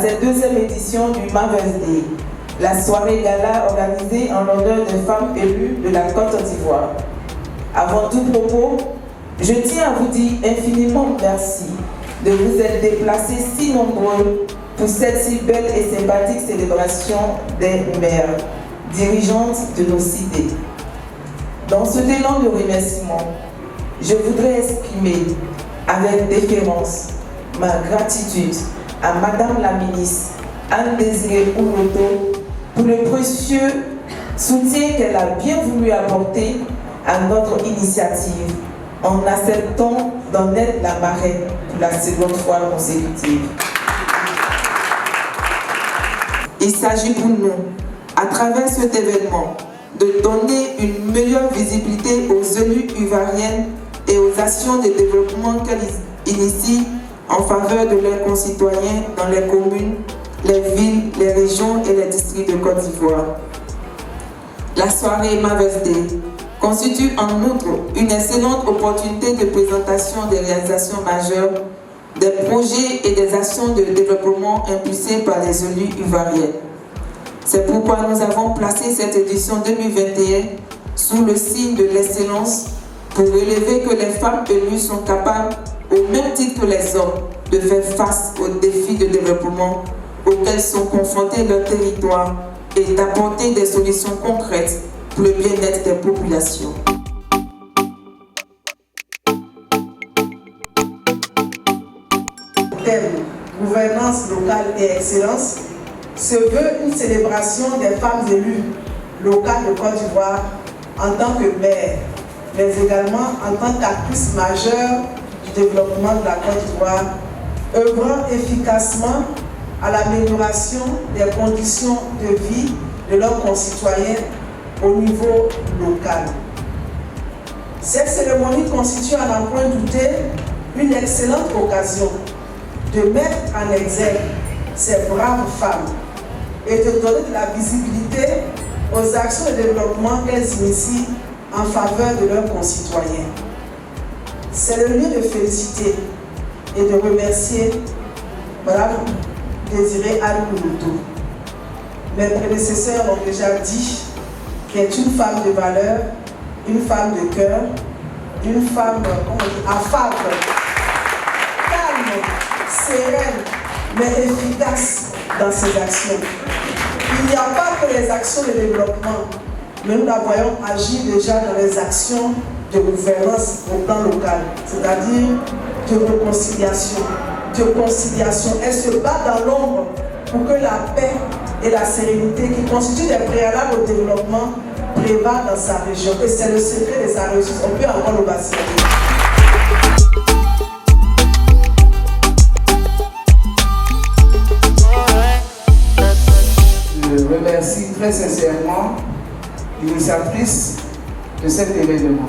cette deuxième édition du Mother's Day, la soirée gala organisée en l'honneur des femmes élues de la Côte d'Ivoire. Avant tout propos, je tiens à vous dire infiniment merci de vous être déplacés si nombreux pour cette si belle et sympathique célébration des mères, dirigeantes de nos cités. Dans ce élan de remerciement, je voudrais exprimer avec déférence ma gratitude à Madame la ministre Anne-Désirée Ouloto pour le précieux soutien qu'elle a bien voulu apporter à notre initiative en acceptant d'en être la marraine pour la seconde fois consécutive. Il s'agit pour nous, à travers cet événement, de donner une meilleure visibilité aux élus ivoiriennes et aux actions de développement qu'elles initient en faveur de leurs concitoyens dans les communes, les villes, les régions et les districts de Côte d'Ivoire. La soirée Mother's Day constitue en outre une excellente opportunité de présentation des réalisations majeures, des projets et des actions de développement impulsés par les élus ivoiriens. C'est pourquoi nous avons placé cette édition 2021 sous le signe de l'excellence pour relever que les femmes élues sont capables, au même titre que les hommes, de faire face aux défis de développement auxquels sont confrontés leurs territoires et d'apporter des solutions concrètes pour le bien-être des populations. Thème gouvernance locale et excellence se veut une célébration des femmes élues locales de Côte d'Ivoire en tant que maire, mais également en tant qu'actrices majeures du développement de la Côte d'Ivoire, œuvrant efficacement à l'amélioration des conditions de vie de leurs concitoyens au niveau local. Cette cérémonie constitue à n'en point douter une excellente occasion de mettre en exergue ces braves femmes et de donner de la visibilité aux actions de développement qu'elles initient en faveur de leurs concitoyens. C'est le lieu de féliciter et de remercier Mme Désirée Anne-Ouloto. Mes prédécesseurs l'ont déjà dit, qui est une femme de valeur, une femme de cœur, une femme affable, calme, sereine, mais efficace dans ses actions. Il n'y a pas que les actions de développement, mais nous la voyons agir déjà dans les actions de gouvernance au plan local, c'est-à-dire de réconciliation, de conciliation. Elle se bat dans l'ombre pour que la paix et la sérénité qui constituent des préalables au développement prévalent dans sa région. Et c'est le secret de sa réussite. On peut encore le bâtir. Je remercie très sincèrement l'initiatrice de cet événement.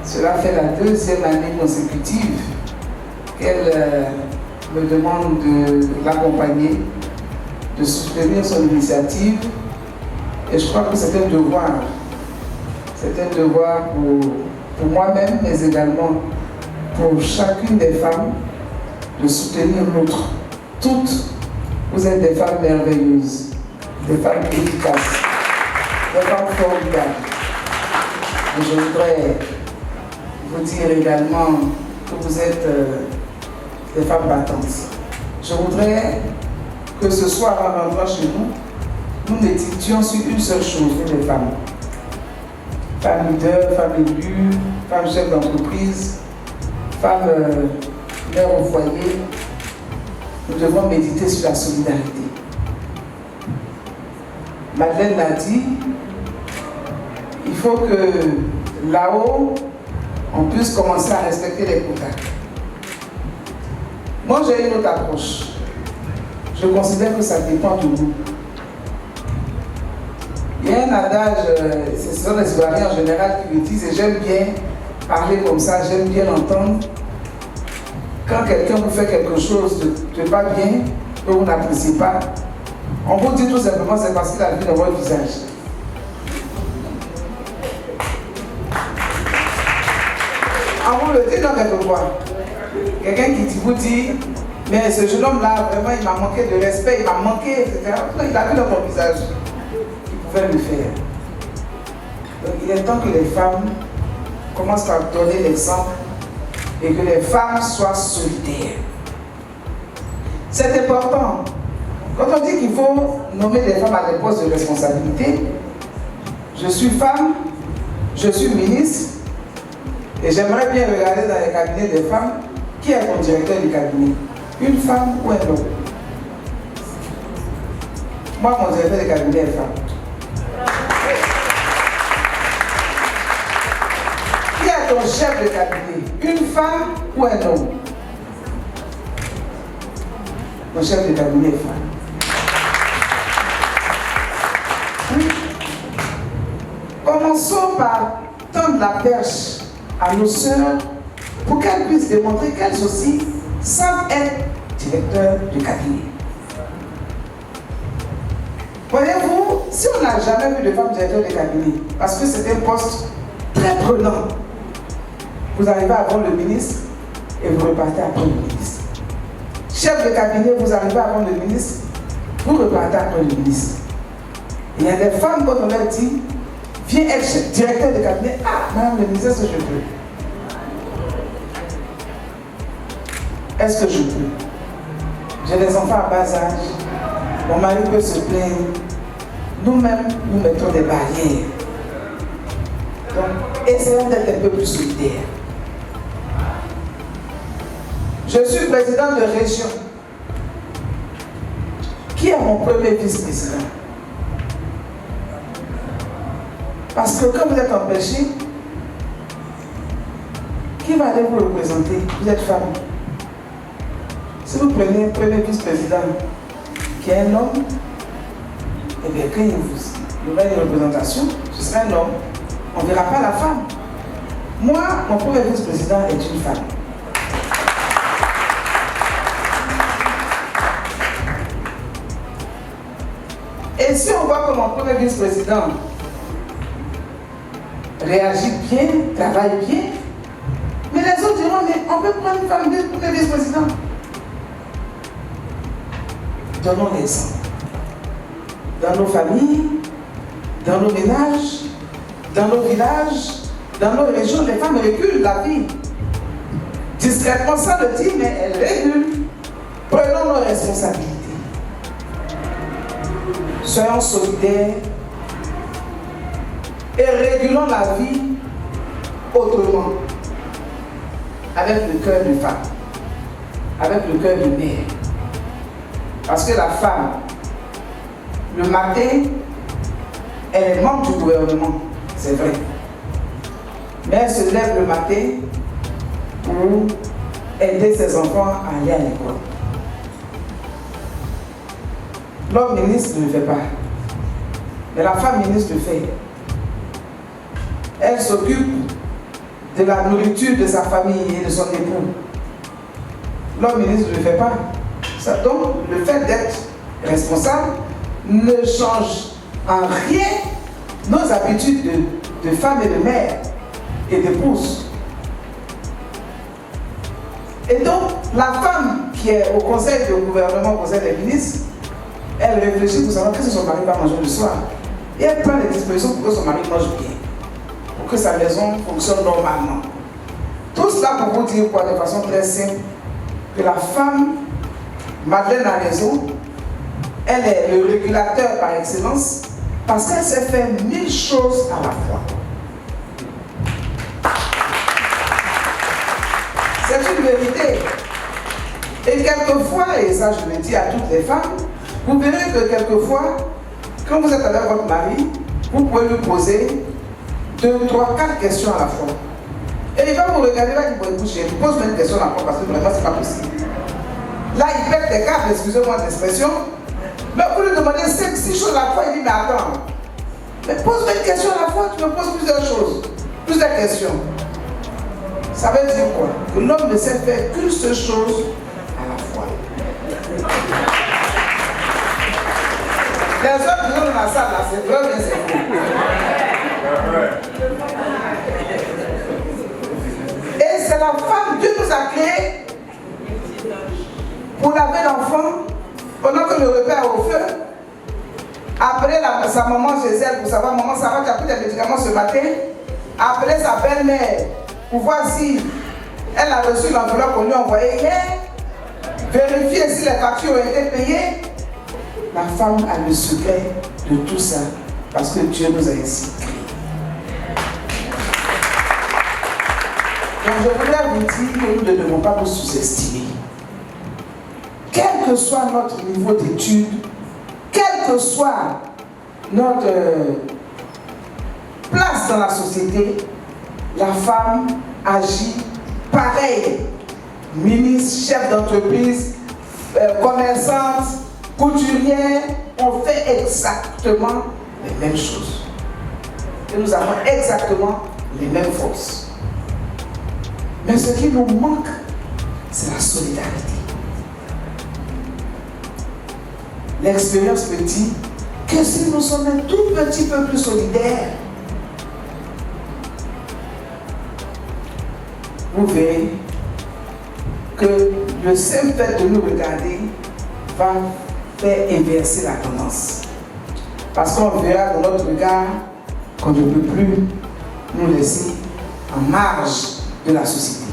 Cela fait la deuxième année consécutive qu'elle me demande de l'accompagner, de soutenir son initiative. Et je crois que c'est un devoir. C'est un devoir pour moi-même, mais également pour chacune des femmes, de soutenir l'autre. Toutes, vous êtes des femmes merveilleuses, des femmes efficaces, des femmes formidables. Et je voudrais vous dire également que vous êtes des femmes battantes. Je voudrais que ce soir, en rentrant chez nous, nous méditions sur une seule chose, les femmes. Femmes leaders, femmes élues, femmes chefs d'entreprise, femmes mères au foyer. Nous devons méditer sur la solidarité. Madeleine l'a dit, il faut que là-haut, on puisse commencer à respecter les quotas. Moi, j'ai une autre approche. Je considère que ça dépend de nous. Il y a un adage, ce sont les Ivoiriens en général qui le disent, et j'aime bien parler comme ça, j'aime bien l'entendre. Quand quelqu'un vous fait quelque chose de pas bien, que vous n'appréciez pas, on vous dit tout simplement c'est parce qu'il a vu dans votre visage. On vous le dit dans quelquefois. Quelqu'un qui vous dit, Mais ce jeune homme-là, vraiment, il m'a manqué de respect, il m'a manqué, etc. Il a vu dans mon visage. Il pouvait le faire. Donc il est temps que les femmes commencent par donner l'exemple et que les femmes soient solidaires. C'est important. Quand on dit qu'il faut nommer des femmes à des postes de responsabilité, je suis femme, je suis ministre, et j'aimerais bien regarder dans les cabinets des femmes qui est mon directeur du cabinet, une femme ou un homme. Moi, mon directeur du cabinet est femme. Qui est ton chef de cabinet, une femme ou un homme? Mon chef de cabinet est femme. Commençons par tendre la perche à nos sœurs pour qu'elles puissent démontrer qu'elles aussi savent être directeurs du cabinet. Voyez-vous, si on n'a jamais vu de femme directeur de cabinet, parce que c'est un poste très prenant, vous arrivez avant le ministre et vous repartez après le ministre. Chef de cabinet, vous arrivez avant le ministre, vous repartez après le ministre. Il y a des femmes, quand on leur dit, viens être directeur de cabinet, ah, madame le ministre, est-ce que je peux? Est-ce que je peux? J'ai des enfants à bas âge, mon mari peut se plaindre, nous-mêmes, nous mettons des barrières. Donc, essayons d'être un peu plus solidaires. Je suis président de région. Qui est mon premier vice-président? Parce que quand vous êtes empêché, qui va aller vous représenter? Vous êtes femme. Si vous prenez un premier vice-président qui est un homme, eh bien, quand il y aura une représentation, ce sera un homme. On ne verra pas la femme. Moi, mon premier vice-président est une femme. Et si on voit que mon premier vice-président réagit bien, travaille bien, mais les autres diront, mais on peut prendre une femme pour premier vice-président. Donnons l'exemple. Dans nos familles, dans nos ménages, dans nos villages, dans nos régions, les femmes régulent la vie. Discrètement, ça le dit, mais elles régulent. Prenons nos responsabilités. Soyons solidaires et régulons la vie autrement. Avec le cœur de femme, avec le cœur de mère. Parce que la femme, le matin, elle est membre du gouvernement, c'est vrai. Mais elle se lève le matin pour aider ses enfants à aller à l'école. L'homme ministre ne le fait pas. Mais la femme ministre le fait. Elle s'occupe de la nourriture de sa famille et de son époux. L'homme ministre ne le fait pas. Donc, le fait d'être responsable ne change en rien nos habitudes de femme et de mère et d'épouse. Et donc, la femme qui est au conseil de gouvernement, au conseil des ministres, elle réfléchit pour savoir qu'est-ce que son mari va manger le soir. Et elle prend les dispositions pour que son mari mange bien, pour que sa maison fonctionne normalement. Tout cela pour vous dire quoi, de façon très simple, que la femme, Madeleine a raison, elle est le régulateur par excellence parce qu'elle sait faire 1000 choses à la fois. C'est une vérité. Et quelquefois, et ça je le dis à toutes les femmes, vous verrez que quelquefois, quand vous êtes avec votre mari, vous pouvez lui poser 2, 3, 4 questions à la fois. Et il va vous regarder, là, il va vous coucher. Je pose une question à la fois parce que vraiment, c'est pas possible. Là, il pète des câbles, excusez-moi l'expression. Mais vous lui demandez 5, 6 choses à la fois, il dit, mais attends. Mais pose-moi une question à la fois, tu me poses plusieurs choses, plusieurs questions. Ça veut dire quoi? Que l'homme ne sait faire qu'une seule chose à la fois. Les autres qui sont dans la salle, là, c'est vrai, mais c'est faux. Et c'est la femme, Dieu nous a créés pour père au feu, appeler sa maman chez elle pour savoir, maman, ça va, tu as pris des médicaments ce matin, appeler sa belle-mère pour voir si elle a reçu l'enveloppe qu'on lui a envoyée hier, vérifier si les factures ont été payées. La femme a le secret de tout ça parce que Dieu nous a ainsi créés. Donc je voudrais vous dire que nous ne devons pas nous sous-estimer. Quel que soit notre niveau d'études, quelle que soit notre place dans la société, la femme agit pareil. Ministre, chef d'entreprise, commerçante, couturière, on fait exactement les mêmes choses. Et nous avons exactement les mêmes forces. Mais ce qui nous manque, c'est la solidarité. L'expérience me dit que si nous sommes un tout petit peu plus solidaires, vous verrez que le simple fait de nous regarder va faire inverser la tendance. Parce qu'on verra dans notre regard qu'on ne peut plus nous laisser en marge de la société.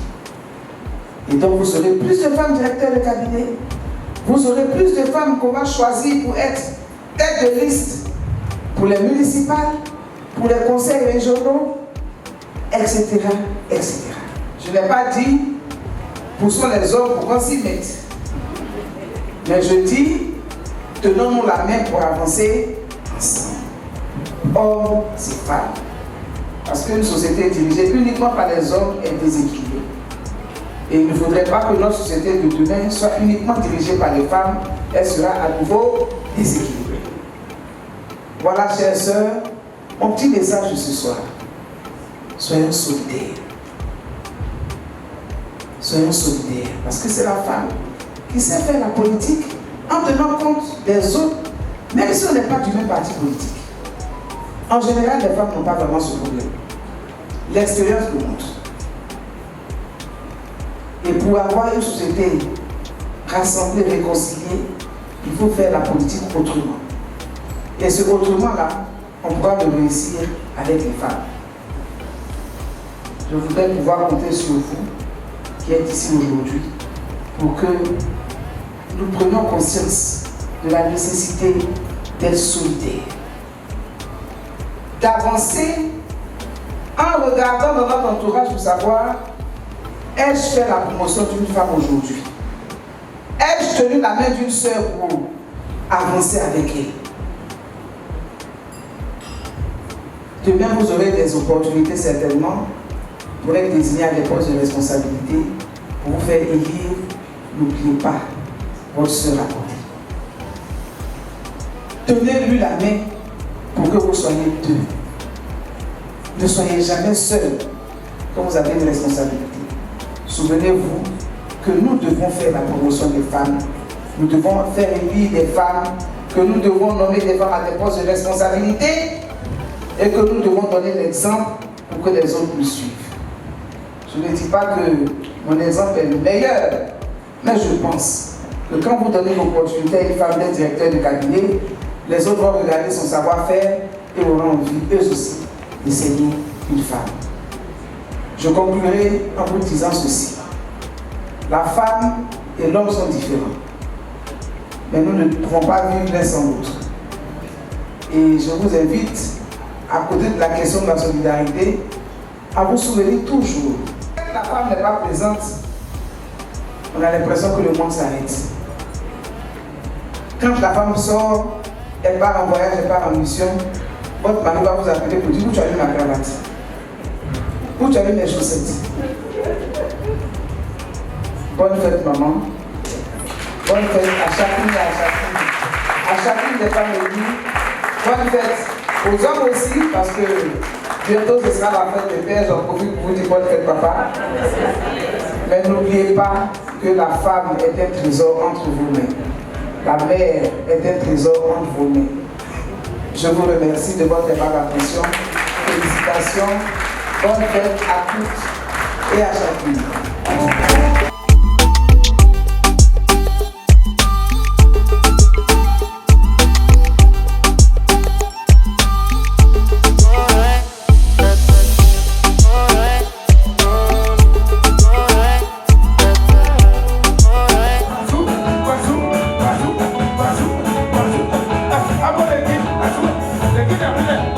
Et donc vous aurez plus de femmes directeurs de cabinet, vous aurez plus de femmes qu'on va choisir pour être tête de liste pour les municipales, pour les conseils régionaux, etc., etc. Je n'ai pas dit poussons les hommes pour qu'on s'y mette. Mais je dis, tenons-nous la main pour avancer ensemble. Hommes et femmes. Parce qu'une société dirigée uniquement par les hommes est déséquilibrée. Et il ne faudrait pas que notre société de demain soit uniquement dirigée par les femmes. Elle sera à nouveau déséquilibrée. Voilà, chères sœurs, mon petit message de ce soir. Soyons solidaires. Soyons solidaires. Parce que c'est la femme qui sait faire la politique en tenant compte des autres, même si on n'est pas du même parti politique. En général, les femmes n'ont pas vraiment ce problème. L'expérience le montre. Et pour avoir une société rassemblée, réconciliée, il faut faire la politique autrement. Et ce autrement-là, on pourra le réussir avec les femmes. Je voudrais pouvoir compter sur vous, qui êtes ici aujourd'hui, pour que nous prenions conscience de la nécessité d'être solidaires, d'avancer en regardant dans notre entourage pour savoir, ai-je fait la promotion d'une femme aujourd'hui? Ai-je tenu la main d'une sœur pour avancer avec elle? Demain, vous aurez des opportunités certainement pour être désigné à des postes de responsabilité, pour vous faire élire. N'oubliez pas votre sœur à côté. Tenez-lui la main pour que vous soyez deux. Ne soyez jamais seul quand vous avez une responsabilité. Souvenez-vous que nous devons faire la promotion des femmes, nous devons faire élire des femmes, que nous devons nommer des femmes à des postes de responsabilité et que nous devons donner l'exemple pour que les autres nous suivent. Je ne dis pas que mon exemple est le meilleur, mais je pense que quand vous donnez l'opportunité à une femme d'être directeur de cabinet, les autres vont regarder son savoir-faire et auront envie, eux aussi, d'essayer une femme. Je conclurai en vous disant ceci. La femme et l'homme sont différents. Mais nous ne pouvons pas vivre l'un sans l'autre. Et je vous invite, à côté de la question de la solidarité, à vous souvenir toujours. Quand la femme n'est pas présente, on a l'impression que le monde s'arrête. Quand la femme sort, elle part en voyage, elle part en mission, votre mari va vous appeler pour dire où tu as mis ma cravate, où tu as mis mes chaussettes. Bonne fête, maman. Bonne fête à chacune et à chacune des femmes élues. Bonne fête aux hommes aussi, parce que bientôt ce sera la fête des pères. J'en profite pour vous dire bonne fête, papa. Mais n'oubliez pas que la femme est un trésor entre vos mains. La mère est un trésor entre vos mains. Je vous remercie de votre aimable attention. Félicitations. Bonne fête à toutes et à chacune. Amen.